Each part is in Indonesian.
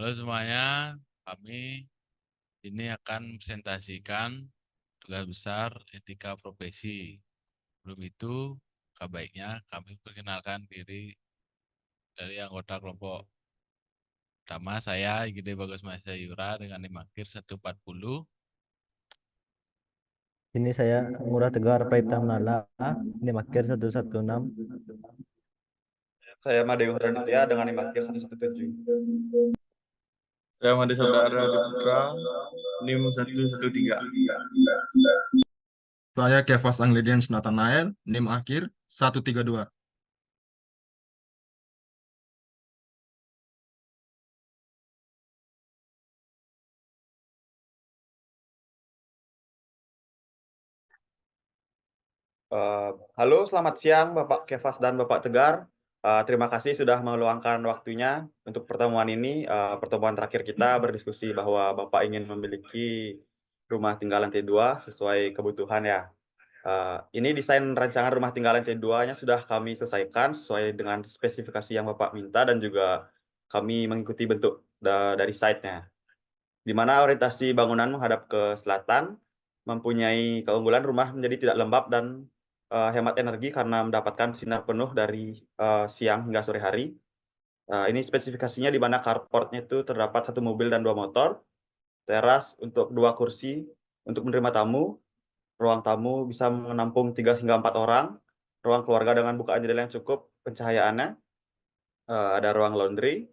Halo semuanya, kami ini akan presentasikan tugas besar etika profesi. Sebelum itu, kabar baiknya kami perkenalkan diri dari anggota kelompok. Pertama, saya Gede Bagus Mahesa Yura dengan NIM akhir 140. Ini saya Ngurah Tegar Praipta Nala, ini Makir 116. Saya Madeo Raditya dengan NIM akhir 117. Saya Made Saudara Diputra, NIM 113. Saya Kevas Angledians Nathanael, NIM akhir 132. Halo, selamat siang Bapak Kevas dan Bapak Tegar. Terima kasih sudah meluangkan waktunya untuk pertemuan ini. Pertemuan terakhir kita berdiskusi bahwa Bapak ingin memiliki rumah tinggal lantai 2 sesuai kebutuhan ya. Ini desain rancangan rumah tinggal lantai 2-nya sudah kami selesaikan sesuai dengan spesifikasi yang Bapak minta dan juga kami mengikuti bentuk dari site-nya. Di mana orientasi bangunan menghadap ke selatan, mempunyai keunggulan rumah menjadi tidak lembab dan hemat energi karena mendapatkan sinar penuh dari siang hingga sore hari. Ini spesifikasinya di mana carportnya itu terdapat 1 mobil dan 2 motor, teras untuk 2 kursi untuk menerima tamu, ruang tamu bisa menampung 3 hingga 4 orang, ruang keluarga dengan bukaan jendela yang cukup, pencahayaannya, ada ruang laundry,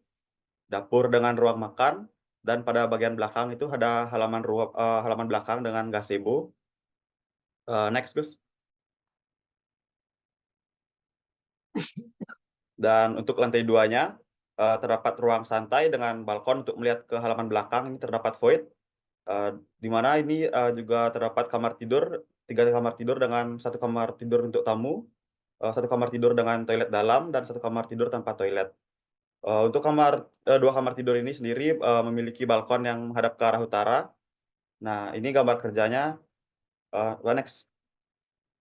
dapur dengan ruang makan, dan pada bagian belakang itu ada halaman belakang dengan gazebo. Next, Gus. Dan untuk lantai 2-nya terdapat ruang santai dengan balkon untuk melihat ke halaman belakang. Ini terdapat void, di mana ini juga terdapat kamar tidur, 3 kamar tidur dengan 1 kamar tidur untuk tamu, 1 kamar tidur dengan toilet dalam, dan 1 kamar tidur tanpa toilet. Untuk 2 kamar tidur ini sendiri memiliki balkon yang menghadap ke arah utara. Nah, ini gambar kerjanya. Next.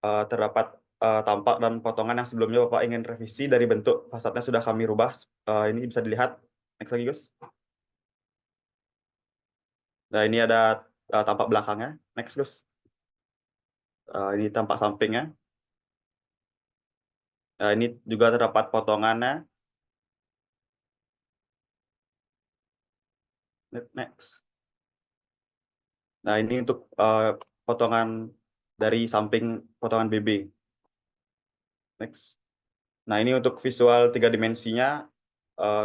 Terdapat tampak dan potongan yang sebelumnya Bapak ingin revisi dari bentuk fasadnya sudah kami rubah. Ini bisa dilihat. Next lagi, Gus. Nah, ini ada tampak belakangnya. Next, Gus. Ini tampak sampingnya. Nah, ini juga terdapat potongannya. Next. Nah, ini untuk potongan dari samping potongan BB. Next. Nah, ini untuk visual 3 dimensinya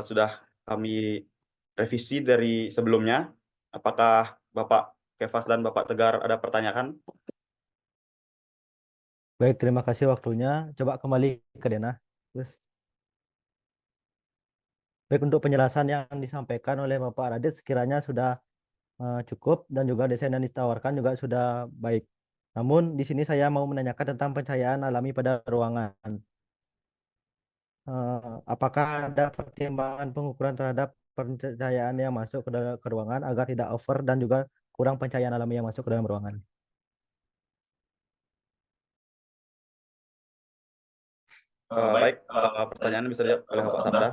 sudah kami revisi dari sebelumnya. Apakah Bapak Kevas dan Bapak Tegar ada pertanyaan? Baik, terima kasih waktunya. Coba kembali ke Dena. Terus, baik, untuk penjelasan yang disampaikan oleh Bapak Radit sekiranya sudah cukup dan juga desain yang ditawarkan juga sudah baik. Namun di sini saya mau menanyakan tentang pencahayaan alami pada ruangan. Apakah ada pertimbangan pengukuran terhadap pencahayaan yang masuk ke ruangan agar tidak over dan juga kurang pencahayaan alami yang masuk ke dalam ruangan? Baik, pertanyaan bisa dijawab oleh Bapak Sabda.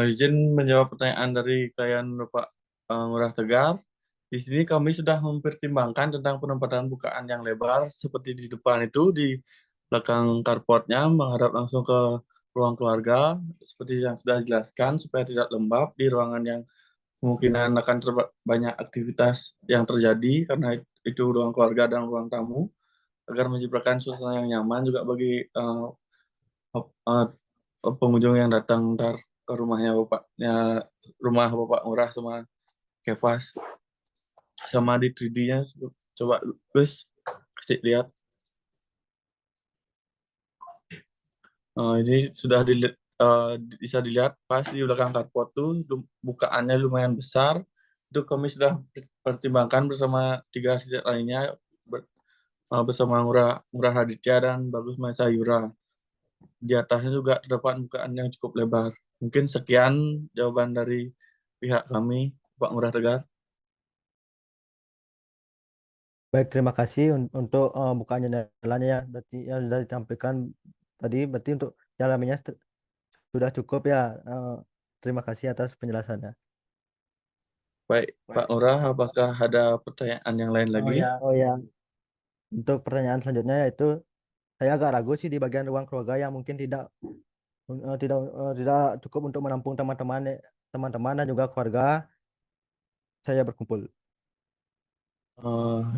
Izin menjawab pertanyaan dari klien Bapak Ngurah Tegar. Di sini kami sudah mempertimbangkan tentang penempatan bukaan yang lebar seperti di depan itu, di belakang carportnya menghadap langsung ke ruang keluarga seperti yang sudah dijelaskan supaya tidak lembab di ruangan yang kemungkinan akan banyak aktivitas yang terjadi karena itu ruang keluarga dan ruang tamu, agar menciptakan suasana yang nyaman juga bagi uh, pengunjung yang datang ntar ke rumah Bapak Ngurah sama Kevas. Sama di 3D-nya coba Gus kasih lihat. Ini sudah bisa dilihat pas di belakang carport tuh bukaannya lumayan besar. Itu kami sudah pertimbangkan bersama 3 arsitek lainnya, bersama Ngurah Raditya dan Bagus Mahesa Yura. Di atasnya juga terdapat bukaan yang cukup lebar. Mungkin sekian jawaban dari pihak kami, Pak Ngurah Tegar. Baik, terima kasih untuk bukaan jendelanya ya. Berarti yang sudah ditampilkan tadi berarti untuk jalannya sudah cukup ya. Terima kasih atas penjelasannya. Baik, Pak Lurah, apakah ada pertanyaan yang lain lagi? Oh ya, untuk pertanyaan selanjutnya yaitu saya agak ragu sih di bagian ruang keluarga yang mungkin tidak cukup untuk menampung teman-teman dan juga keluarga saya berkumpul.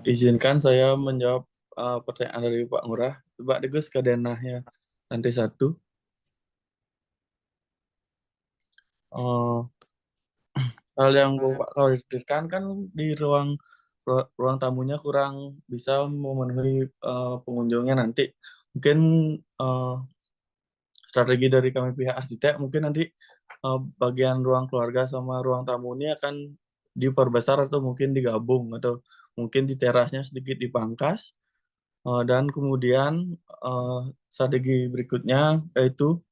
Izinkan saya menjawab pertanyaan dari Pak Lurah. Coba Degus ke denahnya nanti satu. Eh, Hal yang Bapak khawatirkan kan di ruang tamunya kurang bisa memenuhi pengunjungnya nanti. Mungkin eh, strategi dari kami pihak arsitek mungkin nanti bagian ruang keluarga sama ruang tamu ini akan diperbesar atau mungkin digabung atau mungkin di terasnya sedikit dipangkas. Dan kemudian eh, strategi berikutnya yaitu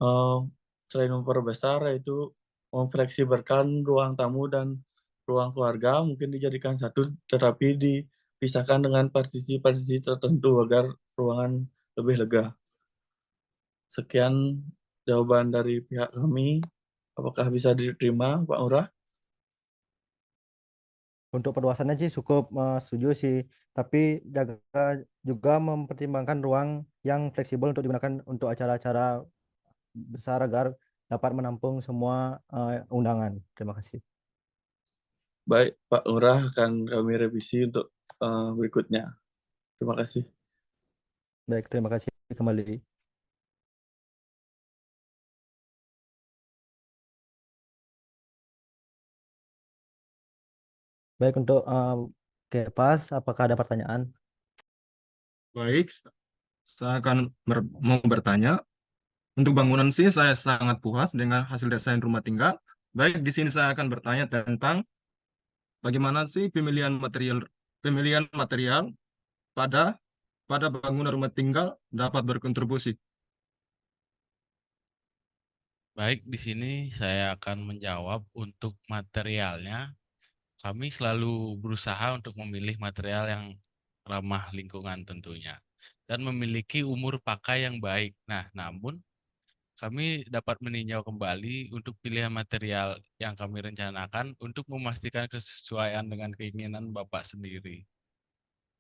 eh, selain memperbesar yaitu memfleksibelkan ruang tamu dan ruang keluarga mungkin dijadikan satu tetapi dipisahkan dengan partisi-partisi tertentu agar ruangan lebih lega. Sekian jawaban dari pihak kami. Apakah bisa diterima, Pak Lurah? Untuk perluasannya sih cukup setuju sih, tapi jaga juga mempertimbangkan ruang yang fleksibel untuk digunakan untuk acara-acara besar agar dapat menampung semua undangan. Terima kasih. Baik, Pak Lurah akan kami revisi untuk berikutnya. Terima kasih. Baik, terima kasih kembali. Baik, untuk Kepas, apakah ada pertanyaan? Baik, saya akan mau bertanya. Untuk bangunan sih saya sangat puas dengan hasil desain rumah tinggal. Baik, di sini saya akan bertanya tentang bagaimana sih pemilihan material pada pada bangunan rumah tinggal dapat berkontribusi. Baik, di sini saya akan menjawab untuk materialnya. Kami selalu berusaha untuk memilih material yang ramah lingkungan tentunya dan memiliki umur pakai yang baik. Nah, namun kami dapat meninjau kembali untuk pilihan material yang kami rencanakan untuk memastikan kesesuaian dengan keinginan Bapak sendiri.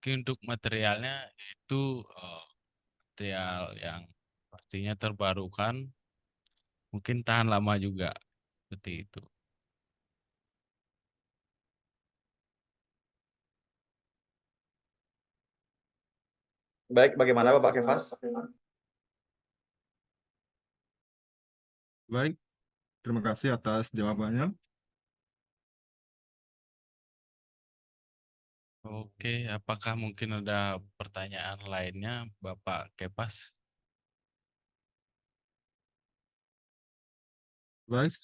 Oke, untuk materialnya itu material yang pastinya terbarukan, mungkin tahan lama juga, seperti itu. Baik, bagaimana Bapak Kefas? Baik, terima kasih atas jawabannya. Oke, apakah mungkin ada pertanyaan lainnya, Bapak Kepas? Baik,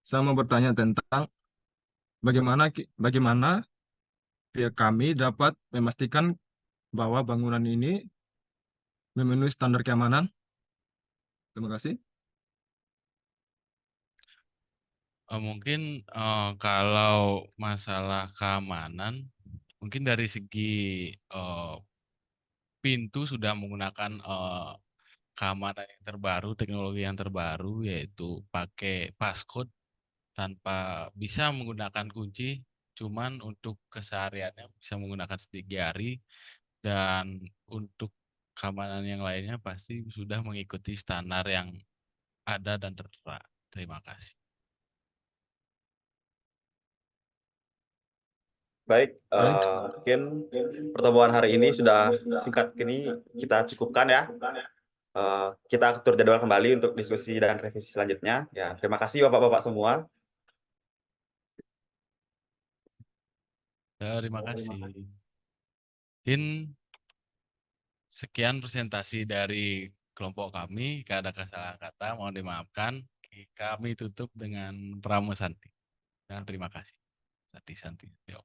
saya mau bertanya tentang bagaimana pihak kami dapat memastikan bahwa bangunan ini memenuhi standar keamanan. Terima kasih. Mungkin kalau masalah keamanan, mungkin dari segi eh, pintu sudah menggunakan keamanan yang terbaru, teknologi yang terbaru, yaitu pakai passcode tanpa bisa menggunakan kunci, cuman untuk kesehariannya bisa menggunakan sidik jari, dan untuk keamanan yang lainnya pasti sudah mengikuti standar yang ada dan tertera. Terima kasih. Baik, Baik, mungkin pertemuan hari ini sudah singkat ini kita cukupkan ya. Kita atur jadwal kembali untuk diskusi dan revisi selanjutnya. Ya, terima kasih Bapak-bapak semua. Terima kasih. Mungkin sekian presentasi dari kelompok kami. Jika ada kesalahan kata, mohon dimaafkan. Kami tutup dengan Pramu Santi. Dan terima kasih. Santi Santi. Yo.